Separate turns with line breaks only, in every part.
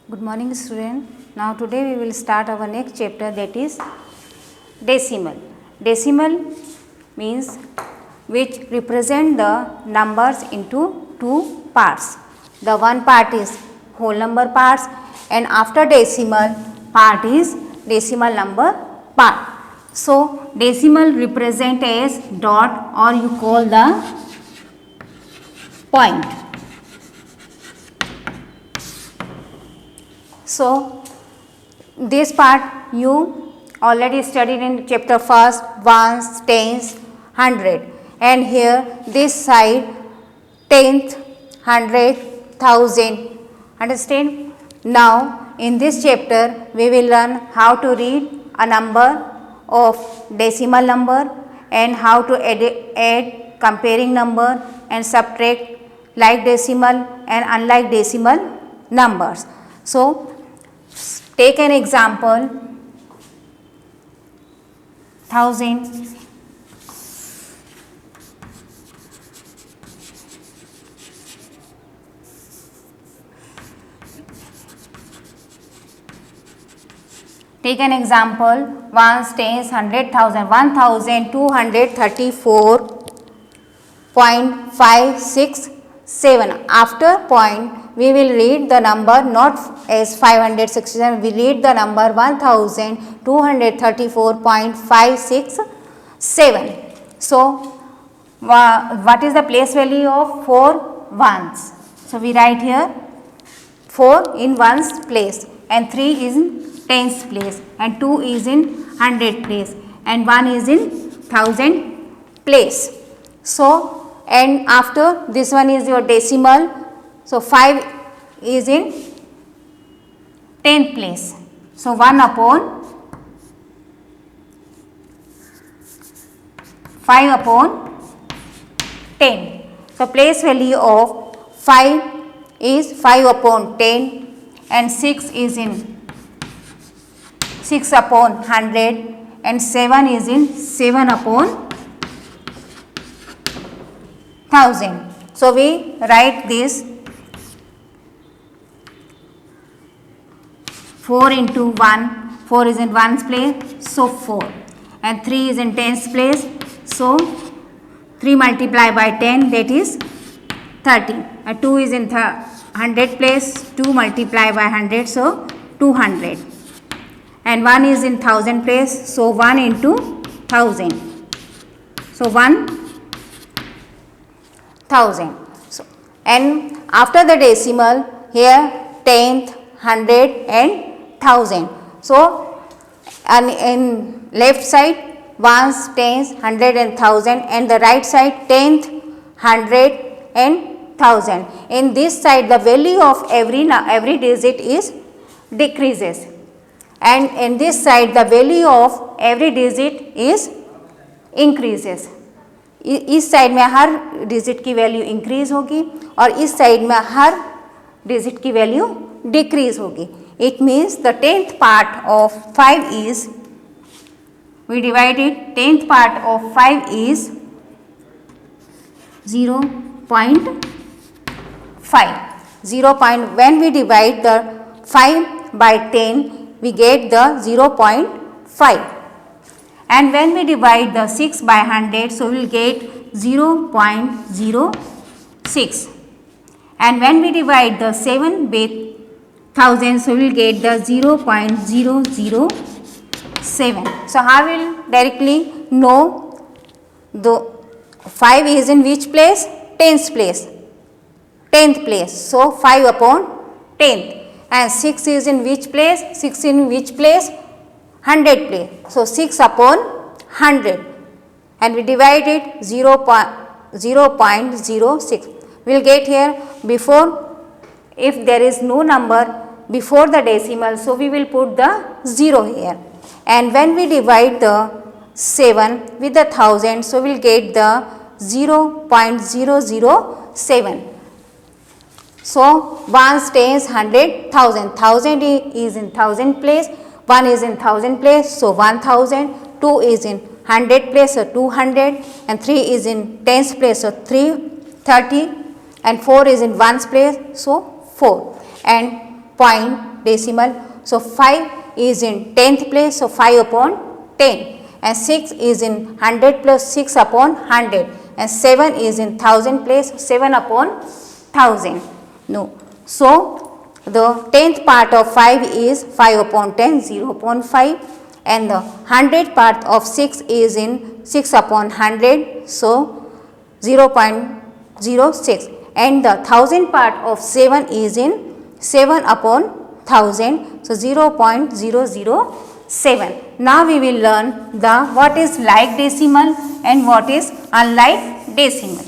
Good morning student. Now today we will start our next chapter, that is decimal. Decimal means which represent the numbers into two parts. The one part is whole number parts and after decimal part is decimal number part. So decimal represent as dot or you call the point. So this part you already studied in chapter first, ones, tens, hundred, and here this side tenth, hundred, thousand. Understand? Now in this chapter we will learn how to read a number of decimal number and how to add comparing number and subtract like decimal and unlike decimal numbers. So take an example, 1000, take an example, ones, tens, 100,000, 1234.567. After point we will read the number not as 567, we read the number 1234.567. So what is the place value of 4 ones? So we write here 4 in ones place and 3 is in tens place and 2 is in 100 place and 1 is in 1000 place. So and after this one is your decimal. So 5 is in 10th place. So 1 upon 5 upon 10. So place value of 5 is 5 upon 10 and 6 is in 6 upon 100 and 7 is in 7 upon 1000. So we write this 4 into 1, 4 is in 1's place, so 4 and 3 is in 10's place, so 3 multiplied by 10, that is 30 and 2 is in 100 place, 2 multiplied by 100, so 200 and 1 is in 1000 place, so 1 into 1000, so 1000. So and after the decimal here tenth, 100 and 1000. So and in left side ones, tens, 100 and 1000 and the right side tenth, 100 and 1000. In this side the value of every digit is decreases and in this side the value of every digit is increases. इस side में हर digit की value increase होगी और इस side में हर digit की value decrease होगी. It means the tenth part of 5 is, we divided 10th part of 5 is 0.5. When we divide the 5 by 10 we get the 0.5 and when we divide the 6 by 100 so we will get 0.06 and when we divide the 7 by 1000 so we will get the 0.007. So how will directly know the 5 is in which place? 10th place. 10th place. So 5 upon 10th and 6 is in which place? 6 in which place? 100 place. So 6 upon 100 and we divide it 0.06. We will get here before, if there is no number before the decimal, so we will put the 0 here. And when we divide the 7 with the 1000, so we will get the 0.007. So 1, tens, 100, 1000. 1000 is in 1000 place, 1 is in 1000 place, so 1000, 2 is in 100 place, so 200 and 3 is in 10's place, so 330 and 4 is in 1's place, so 4 and point decimal. So 5 is in 10th place, so 5 upon 10, and 6 is in 100 plus 6 upon 100, and 7 is in 1000 place, 7 upon 1000. No. So the 10th part of 5 is 5 upon 10, 0 upon 5, and the 100th part of 6 is in 6 upon 100, so 0.06, and the 1000 part of 7 is in 7 upon 1000, so 0.007. Now we will learn the what is like decimal and what is unlike decimal.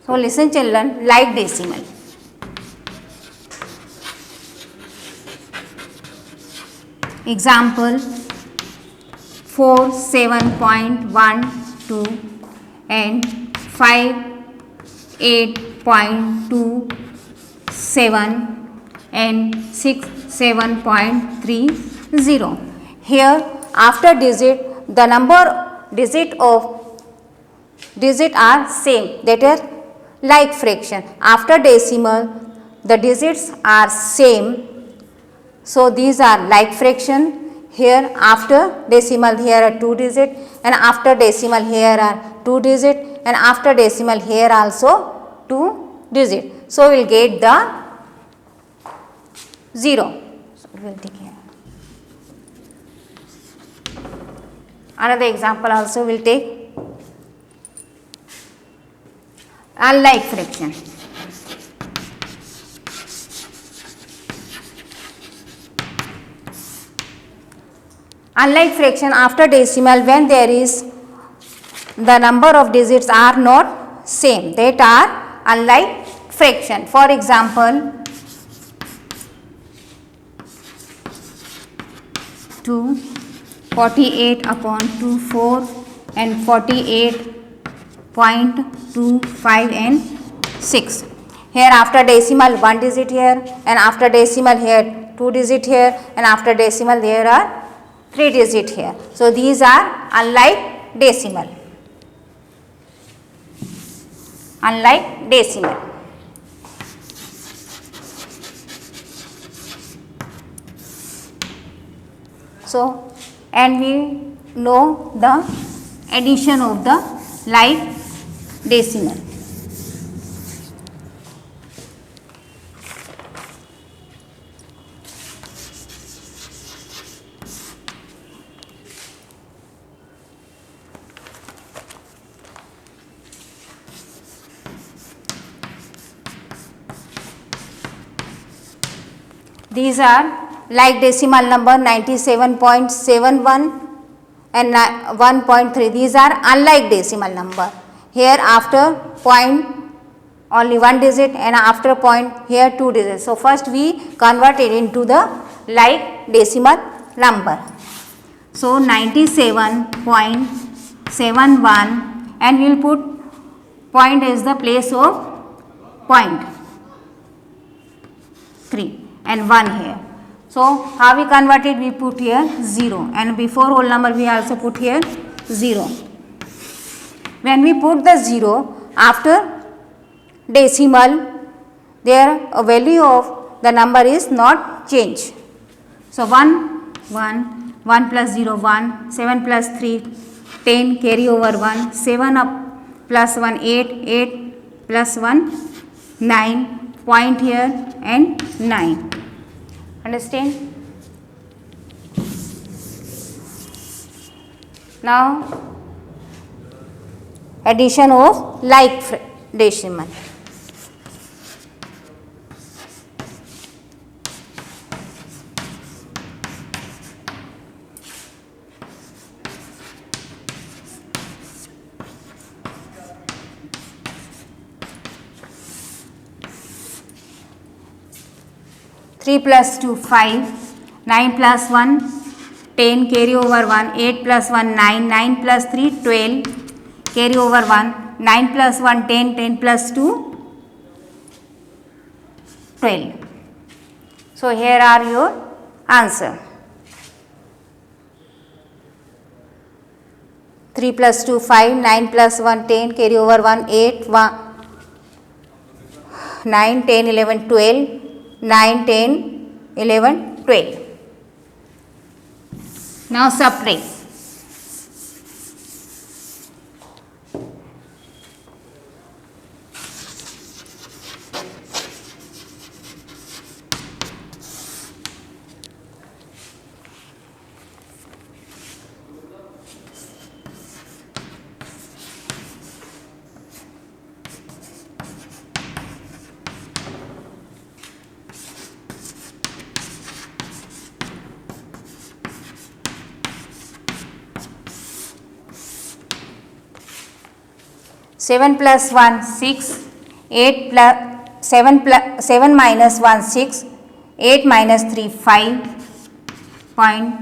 So listen children, like decimal. Example 47.12 and 58.27 and 67.30. Here after digit the number digit are same, that is like fraction. After decimal the digits are same, so these are like fraction. Here after decimal here are 2 digit, and after decimal here are 2 digit, and after decimal here also 2 digit. So we will get the 0. So we will take here. Another example also we will take. Unlike fraction. Unlike fraction, after decimal when there is the number of digits are not same, that are unlike fraction. For example, 2, 48 upon 24 and 48.25 and 6. Here after decimal 1 digit here, and after decimal here 2 digit here, and after decimal there are 3 digit here. So these are unlike decimal. Unlike decimal. So and we know the addition of the like decimal. These are like decimal number 97.71 and 1.3. These are unlike decimal number. Here after point only 1 digit, and after point here 2 digits. So first we convert it into the like decimal number. So 97.71, and we will put point as the place of point 3 and 1 here. So how we convert it? We put here 0, and before whole number we also put here 0. When we put the 0 after decimal, there a value of the number is not changed. So 1 plus 0 1, 7 plus 3 10, carry over 1, 7 up plus 1 8 plus 1 9, point here and 9. Understand? Now addition of like decimal. Three plus 2 5, 9 plus 1 10, carry over 1, 8 plus 1 9, 9 plus 3 12, carry over 1, 9 plus 1 10, 10 plus 2 12. So here are your answer. 3 plus 2 5, 9 plus 1 10, carry over 1 8, 1, 9 10 11 12, 9 10 11 12. Now subtract. Seven plus 1 6, 8 plus 7 minus 1 6, 8 minus 3 5, point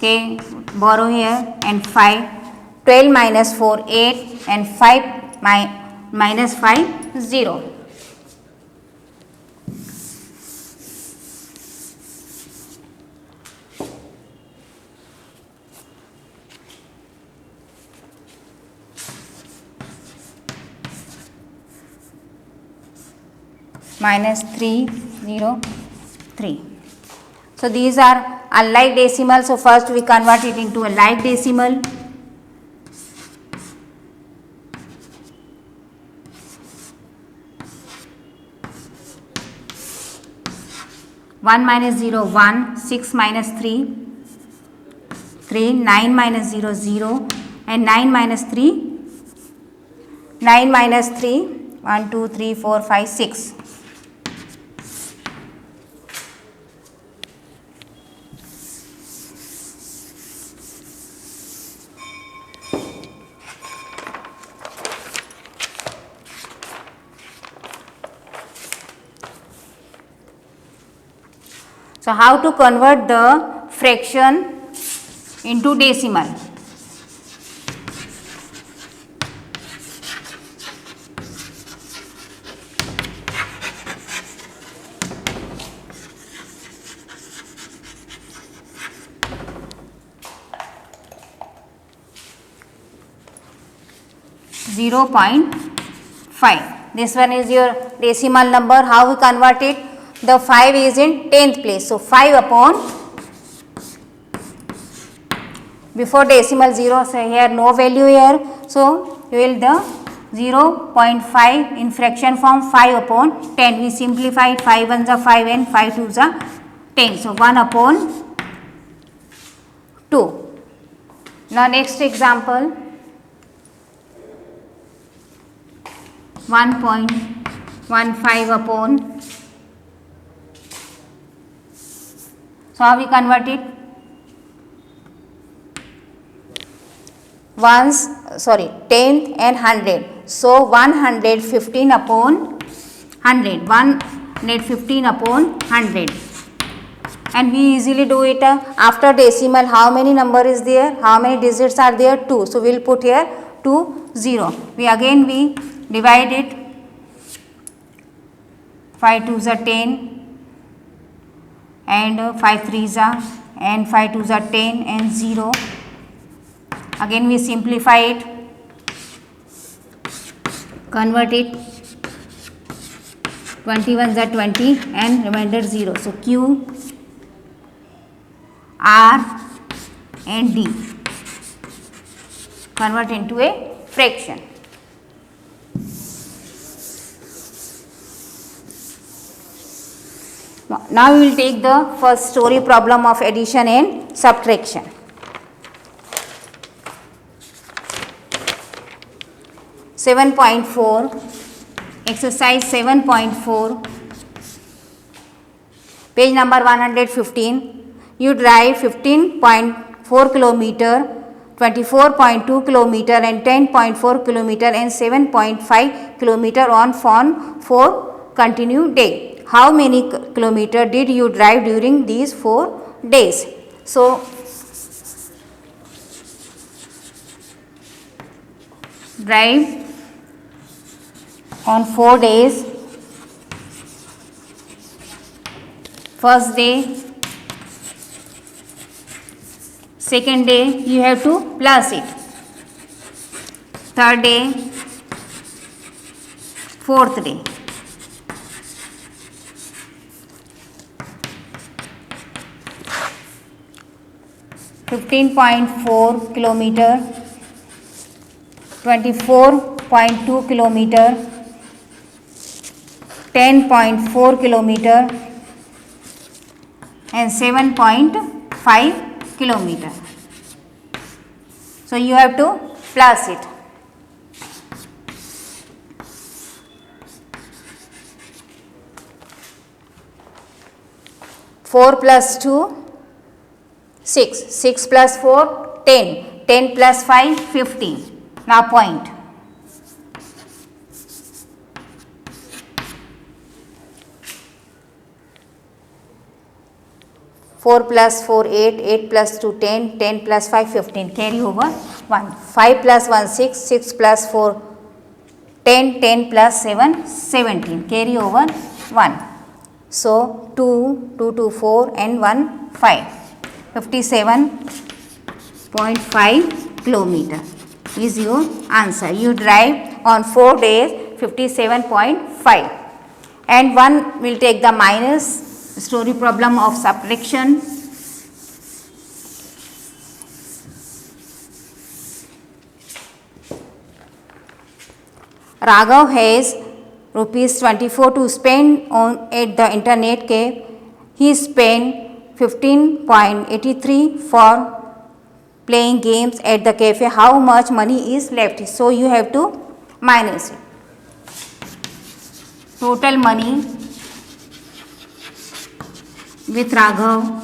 k borrow here, and 5, 12 minus 4 8, and 5 minus 5 0. Minus 3 0 3. So these are unlike decimal. So first we convert it into a like decimal. One minus 0 1, 6 minus 3 3, 9 minus 0 0, and 9 minus 3 9 minus 3 1 2 3 4 5 6. So how to convert the fraction into decimal? Zero 0.5. This one is your decimal number. How we convert it? The 5 is in 10th place. So 5 upon, before decimal 0, so here no value here. So you will the 0.5 in fraction form, 5 upon 10. We simplify it, 5 ones are 5 and 5 twos are 10. So 1 upon 2. Now next example, 1.15 upon. So how we convert it? Ones, sorry, 10th and 100. So 115 upon 100. 115 upon 100. And we easily do it after decimal. How many number is there? How many digits are there? 2. So we will put here 2 0. We divide it. 5 twos are 10. And 5 threes are, and 5 twos are 10 and 0. Again we simplify it, convert it, 21s are 20 and remainder 0. So Q, R and D, convert into a fraction. Now we will take the first story problem of addition and subtraction. Exercise 7.4, page number 115. You drive 15.4 kilometer, 24.2 kilometer and 10.4 kilometer and 7.5 kilometer on 4 continued day. How many kilometer did you drive during these 4 days? So drive on 4 days. First day, second day, you have to plus it. third day, fourth day. (15.4 kilometer), 24.2 kilometer, 10.4 kilometer, and 7.5 kilometer. So you have to plus it. Four plus two, 6. 6 plus 4, 10. 10 plus 5, 15. Now point. Four plus 4, 8. 8 plus 2, 10. 10 plus 5, 15. Carry over 1. 5 plus 1, 6. 6 plus 4, 10. 10 plus 7, 17. Carry over 1. So 2, 2 to 4 and 1, 5. 57.5 kilometer is your answer. You drive on 4 days 57.5, and one will take the minus story problem of subtraction. Raghav has ₹24 to spend on at the internet cafe. He spent 15.83 for playing games at the cafe. How much money is left? So you have to minus it. Total money with Raghav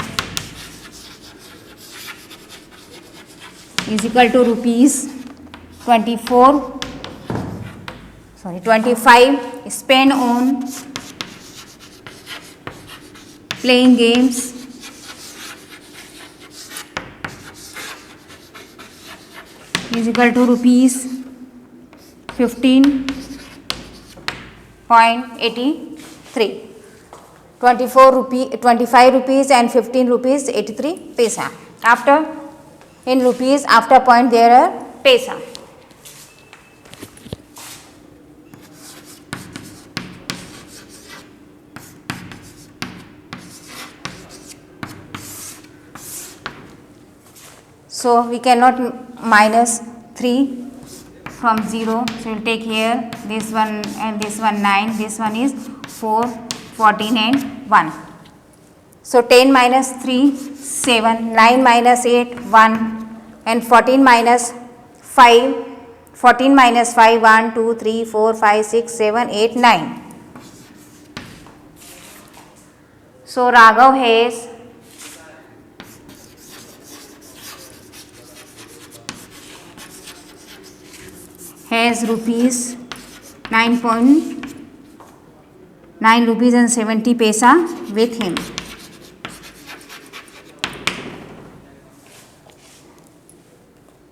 is equal to ₹25 spent on playing games is equal to ₹15.83. 25 rupees and 15 rupees 83 paisa. After in rupees, after point there are paisa. So we cannot minus 3 from 0. So we will take here this one and this one 9. This one is 4, 14 and 1. So 10 minus 3, 7. 9 minus 8, 1. And 14 minus 5. 14 minus 5, 1, 2, 3, 4, 5, 6, 7, 8, 9. So Raghav has rupees 9.9 rupees and 70 paisa with him.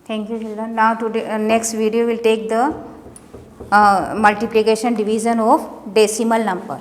Thank you children. Now today next video will take the multiplication division of decimal number.